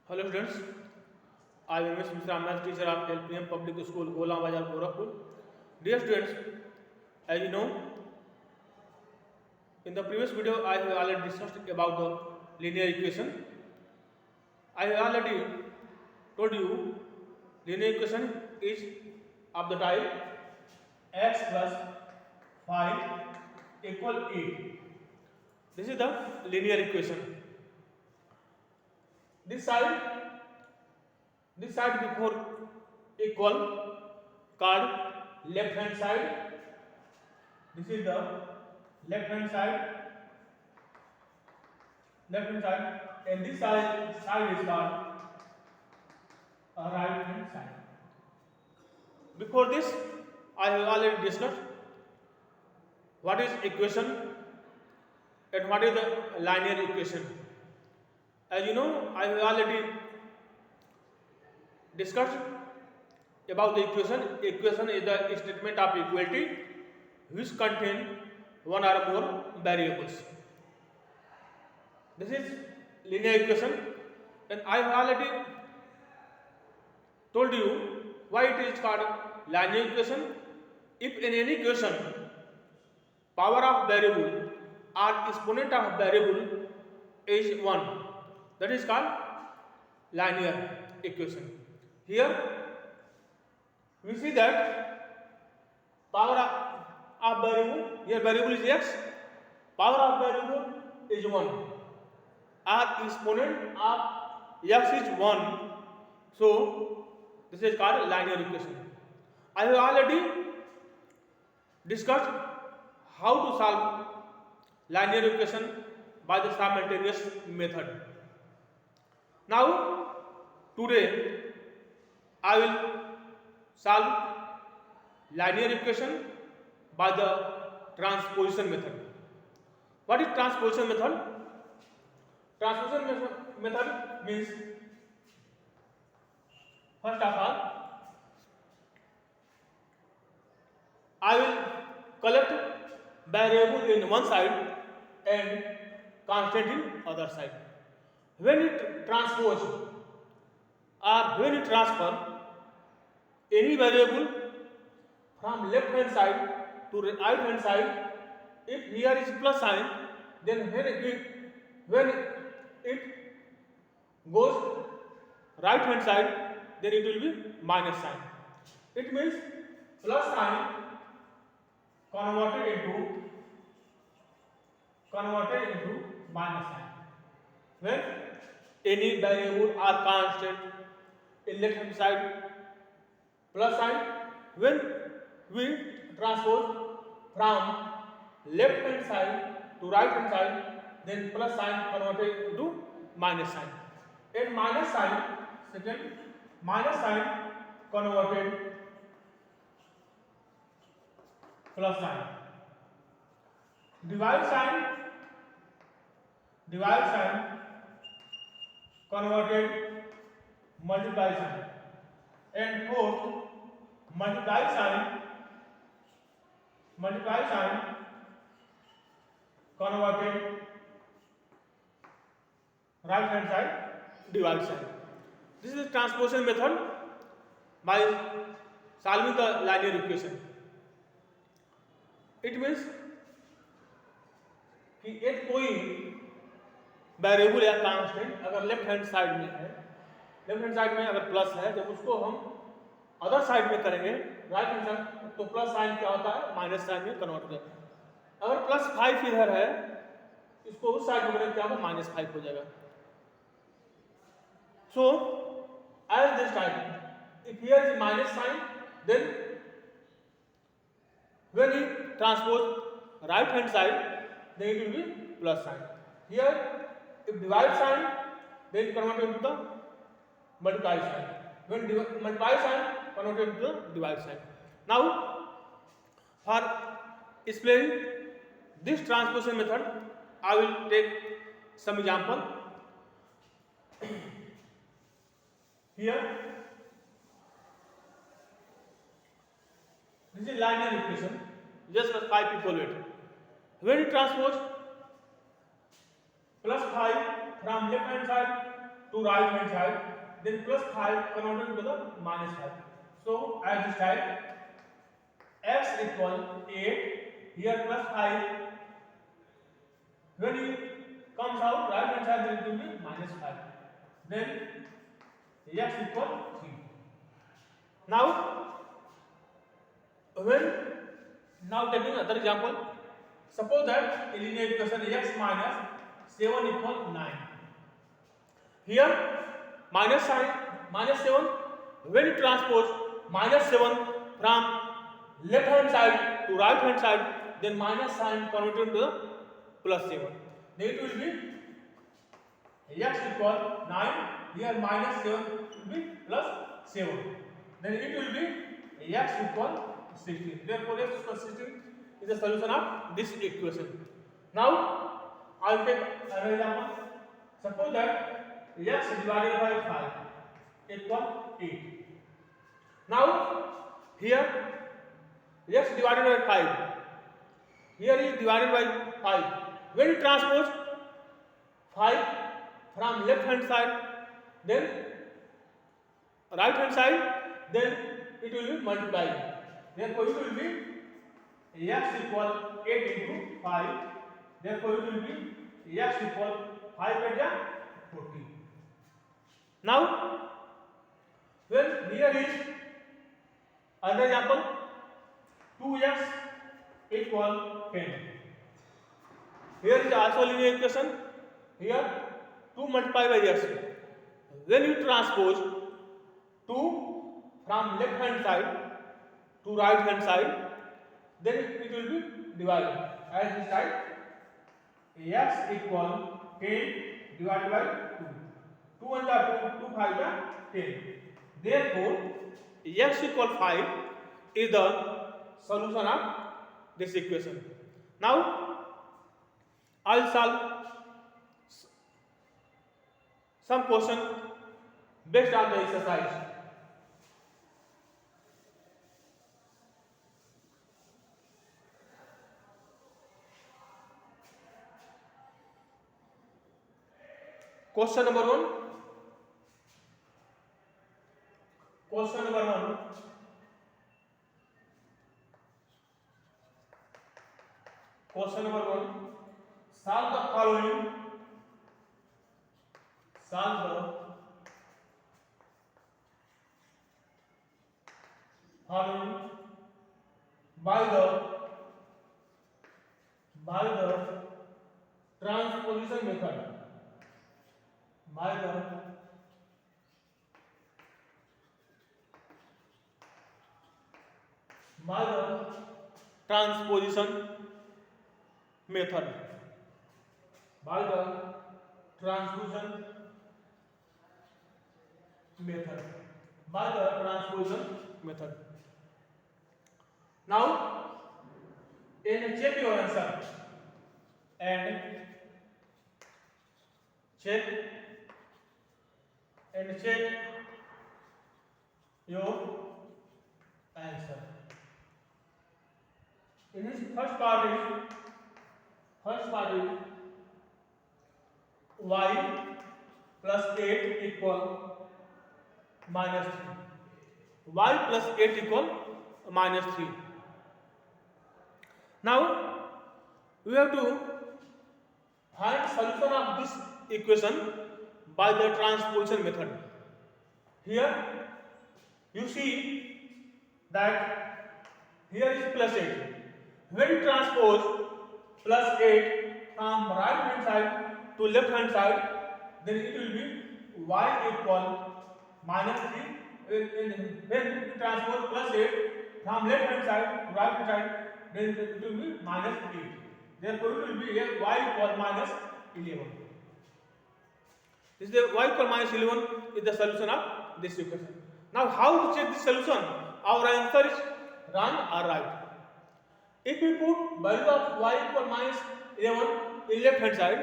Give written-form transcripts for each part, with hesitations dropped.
Hello students, I am Mr. Mishra, math teacher of LPM Public School, Gola Bazar, Gorakhpur. Dear students, as you know, in the previous video I have already discussed about the linear equation. I have already told you linear equation is of the type x plus 5 equal 8. This is the linear equation. This side before equal called left hand side. This is the left hand side, and this side is called right hand side. Before this, I have already discussed what is equation and what is the linear equation. As you know, I have already discussed about the equation. Equation is the statement of equality which contain one or more variables. This is linear equation, and I have already told you why it is called linear equation. If in any equation power of variable or exponent of variable is 1, that is called linear equation. Here we see that power of variable, here variable is x, power of variable is 1, or exponent of x is 1, so this is called linear equation. I have already discussed how to solve linear equation by the simultaneous method. Now today I will solve linear equation by the transposition method. What is transposition method? Transposition method means, first of all, I will collect variable in one side and constant in other side. When it transpose or when it transfer any variable from left hand side to right hand side, if here is plus sign, then when it goes right hand side, then it will be minus sign. It means plus sign converted into minus sign. When any variable are constant in left hand side, plus sign. When we transpose from left hand side to right hand side, then plus sign converted into minus sign. And minus sign, second, minus sign converted plus sign. Divide sign converted multiply sign. And fourth, multiply sign converted right hand side divide sign. This is the transposition method by solving the linear equation. It means कि एक कोई variable या constant अगर left hand side में है, left hand side में अगर plus है, जब उसको हम अदर साइड में करेंगे राइट हैंड साइड, तो प्लस साइन क्या होता है, माइनस साइन में कन्वर्ट हो जाता है. अगर प्लस 5 इधर है, इसको उस साइड में करेंगे क्या होगा, माइनस 5 हो जाएगा. So as this type, if here is minus sign, then when you transpose right hand side, then it will be plus sign. Here if divide sign, then convert into the multiply sign. When multiply sign, convert into the divide sign. Now for explaining this transposition method, I will take some example. Here this is linear equation, just as 5 equal 8. When you transpose plus 5 from left hand side to right hand side, then plus 5 converted to the minus 5. So as this type, x equal 8, here plus 5, when it comes out right hand side, then it will be minus 5. Then x equal 3. Now, when now taking another example, suppose that in linear equation x minus 7 equal 9. Here minus sign minus 7, when you transpose minus 7 from left hand side to right hand side, then minus sign converted to the plus 7. Then it will be x equal 9, here minus 7 will be plus 7. Then it will be x equal 16. Therefore x equal 16 is the solution of this equation. Now I will take another example. Suppose that x divided by 5 equal 8. Now here x divided by 5, here is divided by 5. When you transpose 5 from left hand side, then right hand side, then it will be multiplied. Therefore it will be x equal 8 into 5. Therefore it will be x equal 5 at 40. Now when here is another example, 2x equal 10. Here is also linear equation. Here 2 multiplied by x. When you transpose 2 from left hand side to right hand side, then it will be divided. As this side, x equal 10 divided by 2. 2 and 2, 2 5 are 10. Therefore, x equal 5 is the solution of this equation. Now, I will solve some question based on the exercise. Question number 1. Question number 1. Question number 1. Solve the following. Solve the following by the transposition method. By the transposition method. By the transposition method. By the transposition method. Now, check your answer and check your answer. In this first part is y plus 8 equal minus 3. Y plus 8 equal minus 3. Now we have to find solution of this equation by the transposition method. Here you see that here is plus 8. When you transpose plus 8 from right hand side to left hand side, then it will be y equal minus 3. When you transpose plus 8 from left hand side to right hand side, then it will be minus 8. Therefore it will be y equal minus 11. This is the y equal minus 11 is the solution of this equation. Now how to check this solution? Our answer is wrong or right. If we put value of y equal minus 11 in left hand side,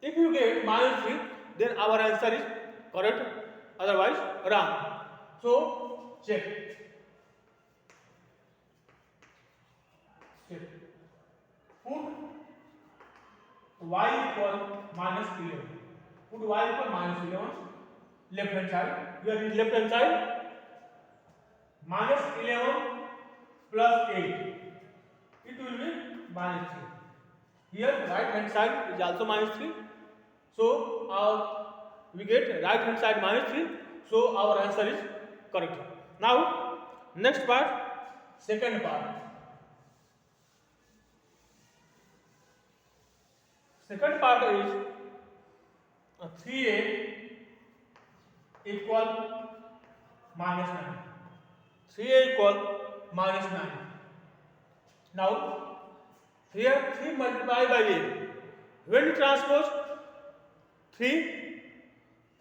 if you get minus 3, then our answer is correct, otherwise wrong. So check. Put y equal minus 11. put y equal minus 11 left hand side. Here is left hand side minus 11 plus 8. It will be minus 3. Here right hand side is also minus 3. So we get right hand side minus 3. So our answer is correct. Now next part, second part. Second part is 3a equal minus 9. 3a equal minus 9. Now here 3 multiplied by 8. When you transpose 3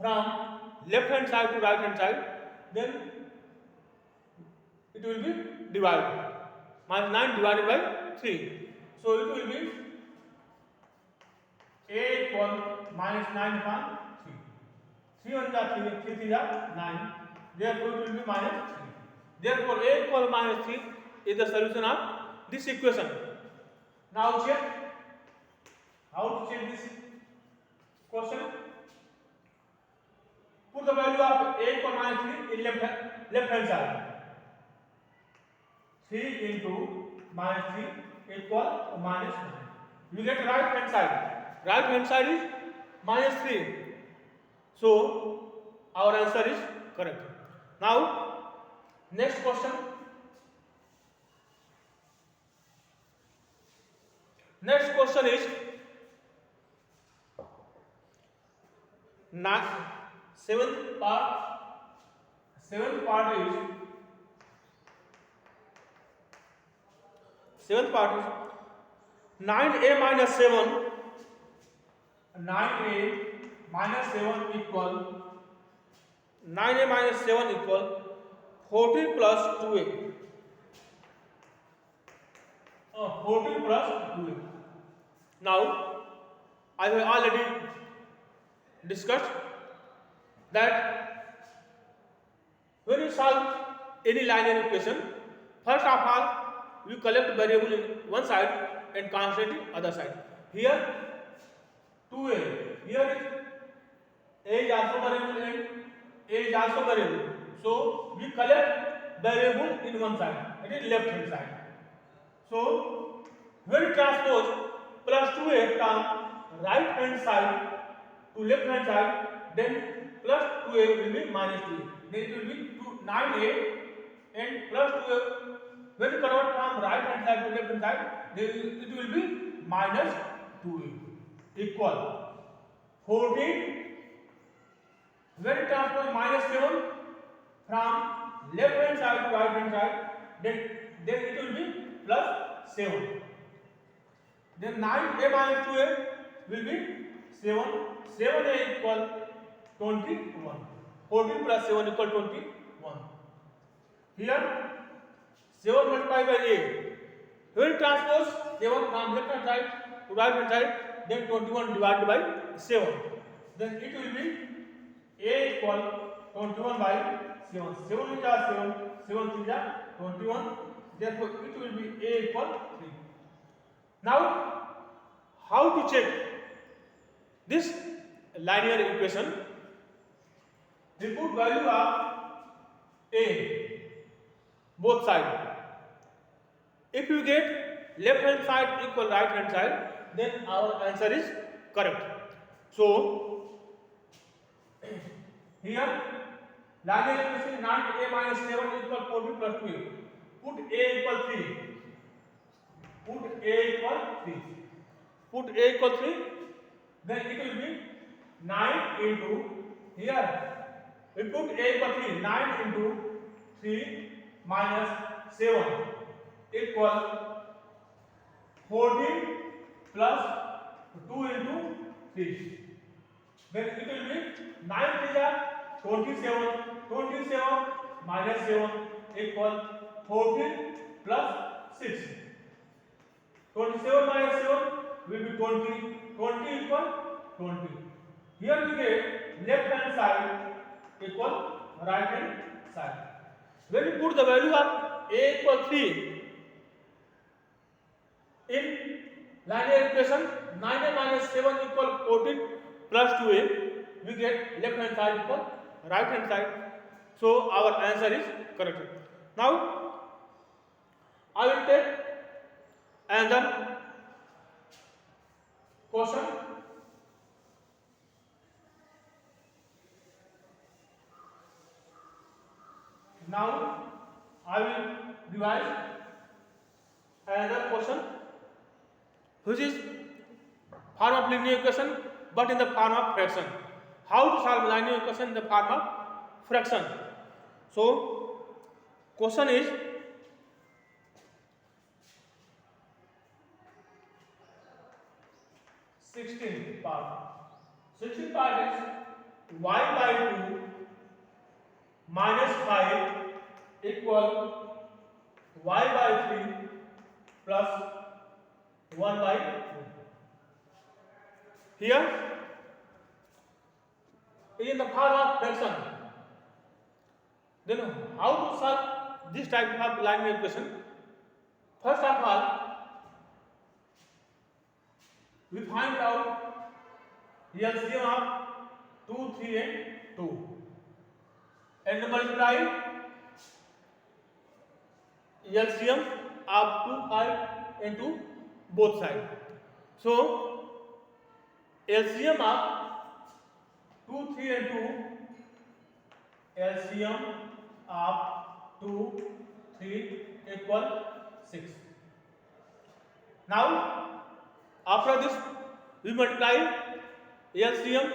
from left hand side to right hand side, then it will be divided. Minus 9 divided by 3. So it will be a equal minus 9 upon 3. 3 on the 3 3 9. Therefore it will be minus 3. Therefore a equal minus 3 is the solution of this equation. Now check how to check this question. Put the value of a equal minus 3 in left hand side. 3 into minus 3 equal minus 9. You get right hand side. Right hand side is minus 3. So our answer is correct. Now next question. Next question is seventh part. Seventh part is 9a minus 7. 9a minus 7 equal 9a minus 7 equal 14 plus 2a. 14 plus 2a. Now I have already discussed that when you solve any linear equation, first of all we collect variable in one side and constant in other side. Here 2a. Here a is also variable and a is also variable. So we collect variable in one side. It is left hand side. So when we transpose plus 2a from right hand side to left hand side, then plus 2a will be minus 2a. Then it will be 9a and plus 2a. When you convert from right hand side to left hand side, then it will be minus 2a equal 14. When you transpose minus 7 from left hand side to right hand side, then it will be plus 7. Then 9a minus 2a will be 7. 7a equal 21. 14 plus 7 equal 21. Here 7 multiplied by a. When you transpose 7 from left hand side to right hand side, then 21 divided by 7. Then it will be a equal 21 by 7. 7 is 7, 7 is 21. Therefore it will be a equal 3. Now how to check this linear equation? We put value of a both sides. If you get left hand side equal right hand side, then our answer is correct. So here linear equation 9a minus 7 equal 14 plus 2a. Put a equal 3. Put a equal 3. Put a equal 3. Then it will be 9 into here. We put a equal 3. 9 into 3 minus 7 equal 14 plus 2 into 3. Then it will be 9 is 27. 27 minus 7 equal 14 plus 6. 27 minus 7 will be 20. 20 equal 20. Here we get left hand side equal right hand side. When we put the value of a equal 3 in linear equation, 9a minus 7 equal 14 plus 2a. we get left hand side equal right hand side. So our answer is correct. Now I will take another question. Now I will revise another question, which is form of linear equation but in the form of fraction. How to solve linear equation in the form of fraction? So question is, sixteen part is y by 2 minus 5 equal y by 3 plus 1 by 2. Here in the form of fraction. Then how to solve this type of linear equation? First of all, we find out LCM of 2, 3 and 2 and multiply LCM of 2, 5 into both sides. So LCM of 2, 3 and 2, LCM of 2, 3 equal 6. Now after this we multiply LCM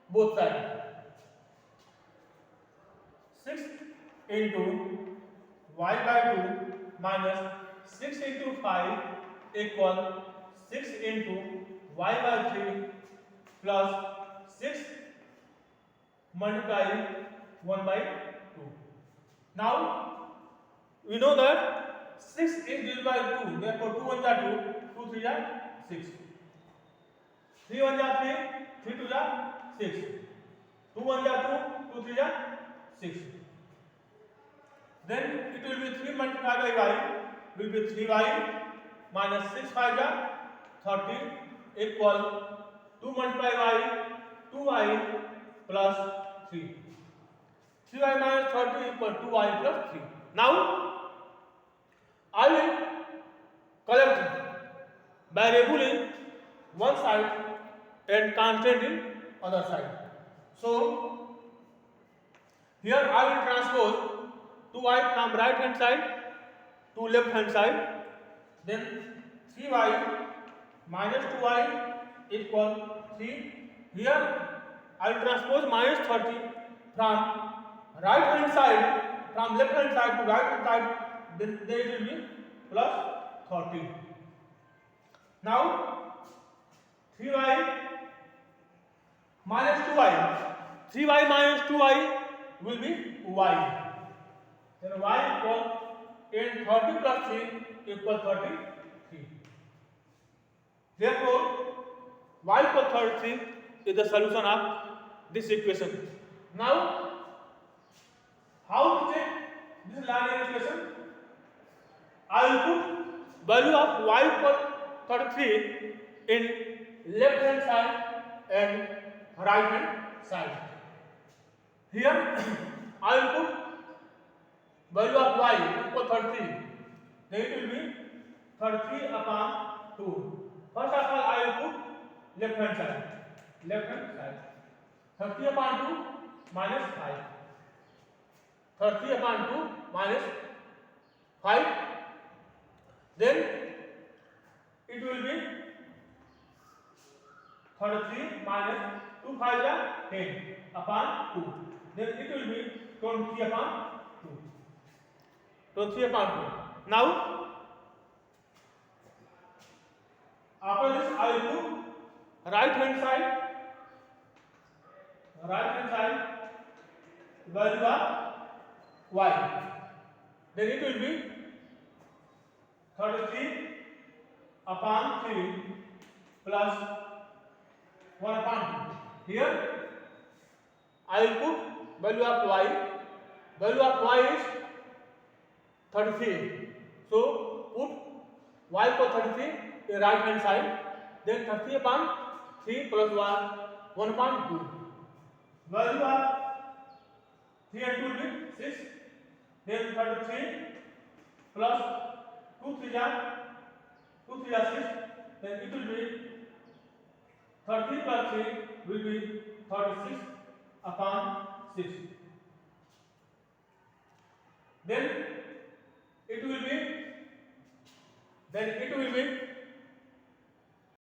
both sides. 6 into y by 2 minus 6 into 5 equal 6 into y by 3 plus 6 multiply 1 by 2. Now we know that 6 is divided by 2, therefore 2 1 are 2, 2 3 are 6, 3 1 are 3, 3 2 are 6, 2 1 are 2, 2 3 are 6. Then it will be 3 multiplied by y will be 3y minus 6 5 are 30 equal 2 multiplied by y 2y plus 3. 3y minus 30 equal 2y plus 3. Now I will collect variable in one side and constant in other side. So here I will transpose 2y from right hand side to left hand side. Then 3y minus 2y equal 3. Here I will transpose minus 30 from right hand side, from left hand side to right hand side. Then there will be plus 30. Now 3y minus 2y, 3y minus 2y will be y. Then y equal in 30 plus 3 equal 33. Therefore y equal 33 is the solution of this equation. Now how to check this linear equation? I will put value of y equal 33 in left hand side and right hand side. Here I will put value of y equal 33. Then it will be 33 upon 2. First of all I will put left hand side. Left hand side. 30 upon 2 minus 5. 30 upon 2 minus 5. Then it will be 33 minus 2 5 are 10 upon 2. Then it will be 20 upon 2. 20 upon 2. Now after this I will do right hand side. Right hand side value of y. Then it will be 33 upon 3 plus 1 upon 2. Here I will put value of y. Value of y is 33. So put y for 33 in right hand side. Then 30 upon 3 plus 1 upon 2. value of 3 and 2 will be 6. Then 33 plus 2 3 are 6. Then it will be 30 plus 3 will be 36 upon 6. Then it will be